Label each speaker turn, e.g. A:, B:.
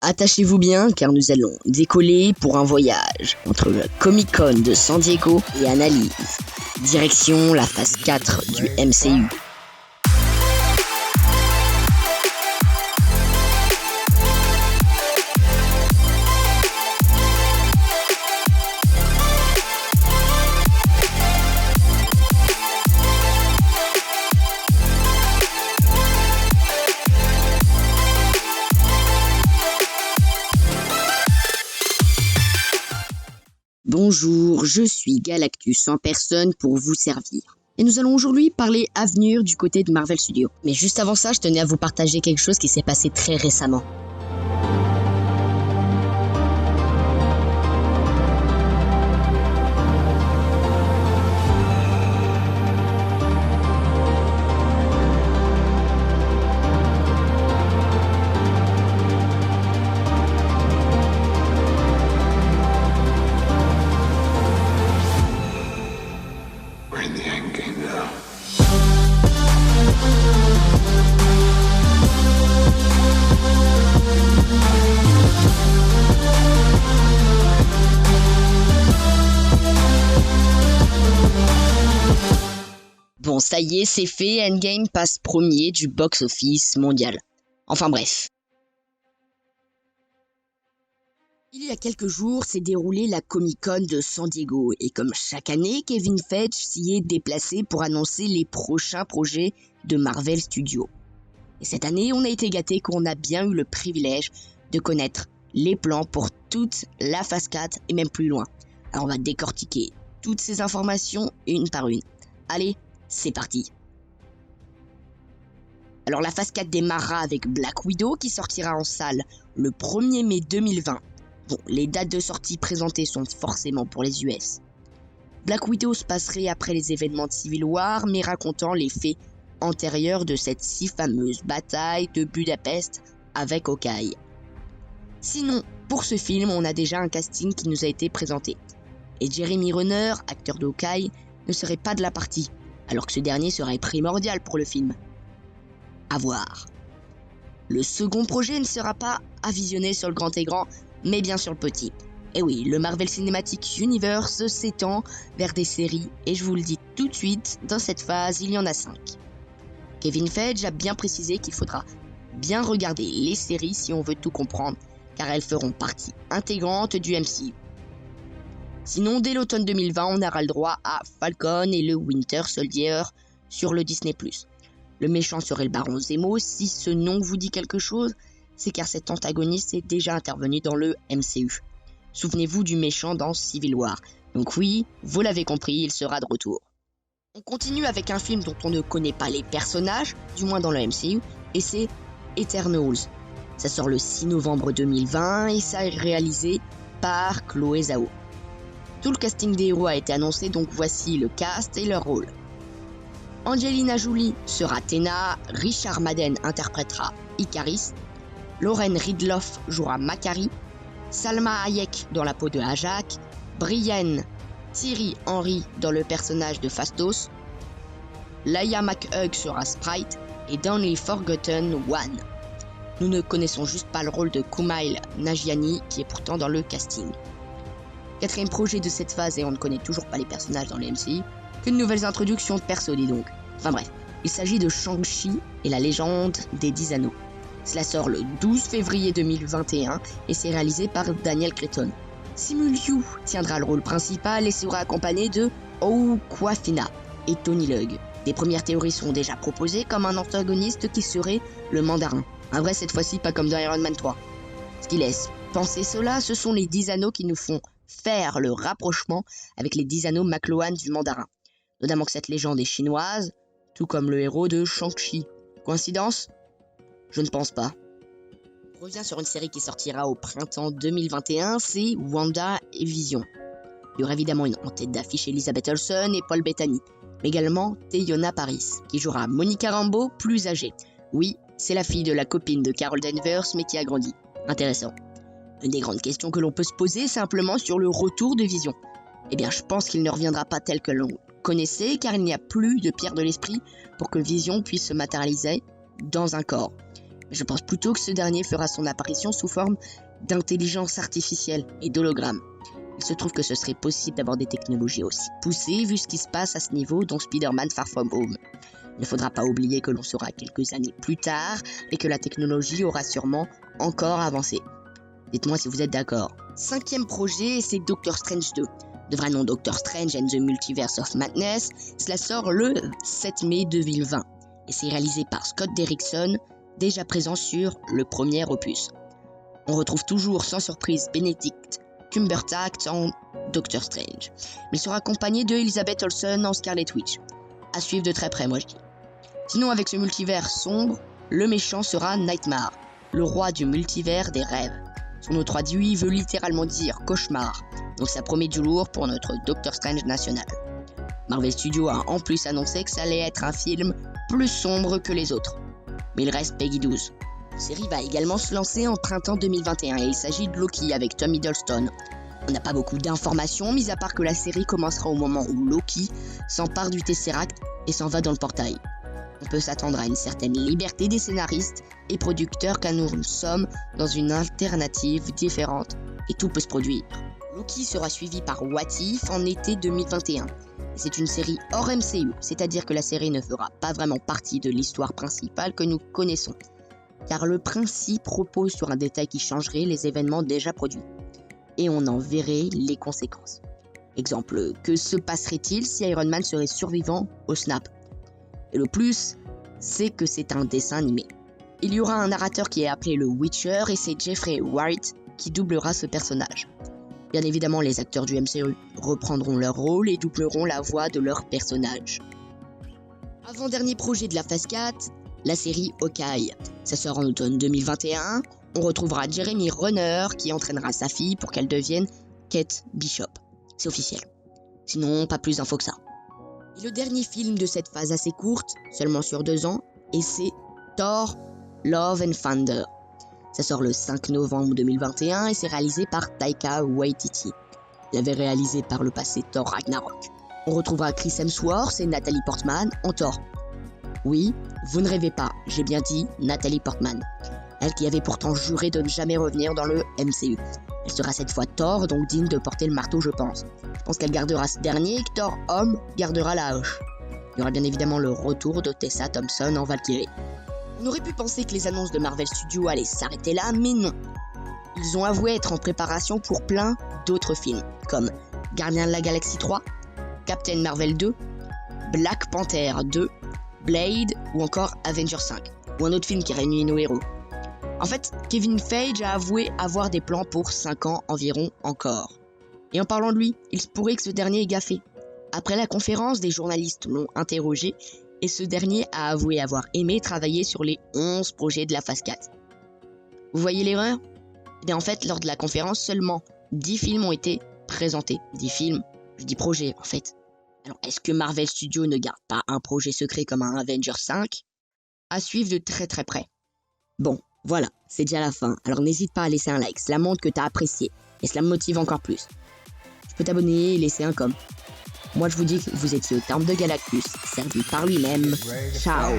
A: Attachez-vous bien car nous allons décoller pour un voyage entre le Comic-Con de San Diego et Analyse. Direction la phase 4 du MCU. Bonjour, je suis Galactus en personne pour vous servir. Et nous allons aujourd'hui parler avenir du côté de Marvel Studios. Mais juste avant ça, je tenais à vous partager quelque chose qui s'est passé très récemment. Bon, ça y est, c'est fait, Endgame passe premier du box-office mondial. Enfin bref. Il y a quelques jours s'est déroulée la Comic-Con de San Diego et comme chaque année, Kevin Feige s'y est déplacé pour annoncer les prochains projets de Marvel Studios. Et cette année, on a été gâtés qu'on a bien eu le privilège de connaître les plans pour toute la phase 4 et même plus loin. Alors on va décortiquer toutes ces informations une par une. Allez, c'est parti. Alors la phase 4 démarrera avec Black Widow qui sortira en salle le 1er mai 2020. Bon, les dates de sortie présentées sont forcément pour les US. Black Widow se passerait après les événements de Civil War, mais racontant les faits antérieurs de cette si fameuse bataille de Budapest avec Hawkeye. Sinon, pour ce film, on a déjà un casting qui nous a été présenté. Et Jeremy Renner, acteur de Hawkeye, ne serait pas de la partie, alors que ce dernier serait primordial pour le film. À voir. Le second projet ne sera pas à visionner sur le grand écran, mais bien sur le petit. Et oui, le Marvel Cinematic Universe s'étend vers des séries, et je vous le dis tout de suite, dans cette phase, il y en a 5. Kevin Feige a bien précisé qu'il faudra bien regarder les séries si on veut tout comprendre, car elles feront partie intégrante du MCU. Sinon, dès l'automne 2020, on aura le droit à Falcon et le Winter Soldier sur le Disney+. Le méchant serait le Baron Zemo. Si ce nom vous dit quelque chose, c'est car cet antagoniste est déjà intervenu dans le MCU. Souvenez-vous du méchant dans Civil War. Donc oui, vous l'avez compris, il sera de retour. On continue avec un film dont on ne connaît pas les personnages, du moins dans le MCU, et c'est Eternals. Ça sort le 6 novembre 2020 et ça est réalisé par Chloé Zhao. Tout le casting des héros a été annoncé, donc voici le cast et leur rôle. Angelina Jolie sera Théna, Richard Madden interprétera Ikaris, Lauren Ridloff jouera Makkari, Salma Hayek dans la peau de Ajak, Brienne Thierry Henry dans le personnage de Phastos, Laia McHugh sera Sprite et Only Forgotten One. Nous ne connaissons juste pas le rôle de Kumail Nanjiani qui est pourtant dans le casting. Quatrième projet de cette phase et on ne connaît toujours pas les personnages dans le MCU, que de nouvelles introductions de perso dis donc. Enfin bref, il s'agit de Shang-Chi et la légende des 10 anneaux. Cela sort le 12 février 2021 et c'est réalisé par Daniel Cretton. Simu Liu tiendra le rôle principal et sera accompagné de Awkwafina et Tony Leung. Des premières théories sont déjà proposées comme un antagoniste qui serait le mandarin. Un vrai cette fois-ci, pas comme dans Iron Man 3. Ce qui laisse penser cela, ce sont les 10 anneaux qui nous font faire le rapprochement avec les 10 anneaux McLuhan du mandarin. Notamment que cette légende est chinoise, tout comme le héros de Shang-Chi. Coïncidence ? Je ne pense pas. On revient sur une série qui sortira au printemps 2021, c'est Wanda et Vision. Il y aura évidemment en tête d'affiche Elizabeth Olsen et Paul Bettany, mais également Teyonah Parris, qui jouera Monica Rambeau plus âgée. Oui, c'est la fille de la copine de Carol Danvers, mais qui a grandi. Intéressant. Une des grandes questions que l'on peut se poser simplement sur le retour de Vision. Eh bien, je pense qu'il ne reviendra pas tel que l'on connaissait, car il n'y a plus de pierre de l'esprit pour que Vision puisse se matérialiser dans un corps. Je pense plutôt que ce dernier fera son apparition sous forme d'intelligence artificielle et d'hologramme. Il se trouve que ce serait possible d'avoir des technologies aussi poussées vu ce qui se passe à ce niveau dans Spider-Man Far From Home. Il ne faudra pas oublier que l'on sera quelques années plus tard et que la technologie aura sûrement encore avancé. Dites-moi si vous êtes d'accord. 5e projet, c'est Doctor Strange 2. De vrai nom Doctor Strange and the Multiverse of Madness, cela sort le 7 mai 2020 et c'est réalisé par Scott Derrickson, déjà présent sur le premier opus. On retrouve toujours sans surprise Benedict Cumberbatch en Doctor Strange, mais il sera accompagné de Elizabeth Olsen en Scarlet Witch. À suivre de très près, moi je dis. Sinon, avec ce multivers sombre, le méchant sera Nightmare, le roi du multivers des rêves. Son nom traduit veut littéralement dire cauchemar, donc ça promet du lourd pour notre Doctor Strange national. Marvel Studios a en plus annoncé que ça allait être un film plus sombre que les autres. Mais il reste Peggy 12. La série va également se lancer en printemps 2021 et il s'agit de Loki avec Tom Hiddleston. On n'a pas beaucoup d'informations, mis à part que la série commencera au moment où Loki s'empare du Tesseract et s'en va dans le portail. On peut s'attendre à une certaine liberté des scénaristes et producteurs car nous sommes dans une alternative différente et tout peut se produire. Loki sera suivi par What If en été 2021. C'est une série hors MCU, c'est-à-dire que la série ne fera pas vraiment partie de l'histoire principale que nous connaissons, car le principe repose sur un détail qui changerait les événements déjà produits, et on en verrait les conséquences. Exemple, que se passerait-il si Iron Man serait survivant au snap? Et le plus, c'est que c'est un dessin animé. Il y aura un narrateur qui est appelé le Witcher et c'est Jeffrey Wright qui doublera ce personnage. Bien évidemment, les acteurs du MCU reprendront leur rôle et doubleront la voix de leur personnage. Avant-dernier projet de la phase 4, la série Hawkeye. Ça sort en automne 2021. On retrouvera Jeremy Renner qui entraînera sa fille pour qu'elle devienne Kate Bishop. C'est officiel. Sinon, pas plus d'infos que ça. Et le dernier film de cette phase assez courte, seulement sur 2 ans, et c'est Thor, Love and Thunder. Ça sort le 5 novembre 2021 et c'est réalisé par Taika Waititi. Il avait réalisé par le passé Thor Ragnarok. On retrouvera Chris Hemsworth et Natalie Portman en Thor. Oui, vous ne rêvez pas, j'ai bien dit Natalie Portman. Elle qui avait pourtant juré de ne jamais revenir dans le MCU. Elle sera cette fois Thor, donc digne de porter le marteau je pense. Je pense qu'elle gardera ce dernier et que Thor homme gardera la hache. Il y aura bien évidemment le retour de Tessa Thompson en Valkyrie. On aurait pu penser que les annonces de Marvel Studios allaient s'arrêter là, mais non. Ils ont avoué être en préparation pour plein d'autres films, comme Gardiens de la Galaxie 3, Captain Marvel 2, Black Panther 2, Blade ou encore Avengers 5, ou un autre film qui réunit nos héros. En fait, Kevin Feige a avoué avoir des plans pour 5 ans environ encore. Et en parlant de lui, il se pourrait que ce dernier ait gaffé. Après la conférence, des journalistes l'ont interrogé et ce dernier a avoué avoir aimé travailler sur les 11 projets de la phase 4. Vous voyez l'erreur? Eh bien en fait, lors de la conférence, seulement 10 films ont été présentés. 10 films, je dis projets en fait. Alors est-ce que Marvel Studios ne garde pas un projet secret comme un Avengers 5? À suivre de très très près. Bon, voilà, c'est déjà la fin, alors n'hésite pas à laisser un like, cela montre que t'as apprécié, et cela me motive encore plus. Tu peux t'abonner et laisser un com. Moi je vous dis que vous étiez au terme de Galactus, servi par lui-même. Ciao.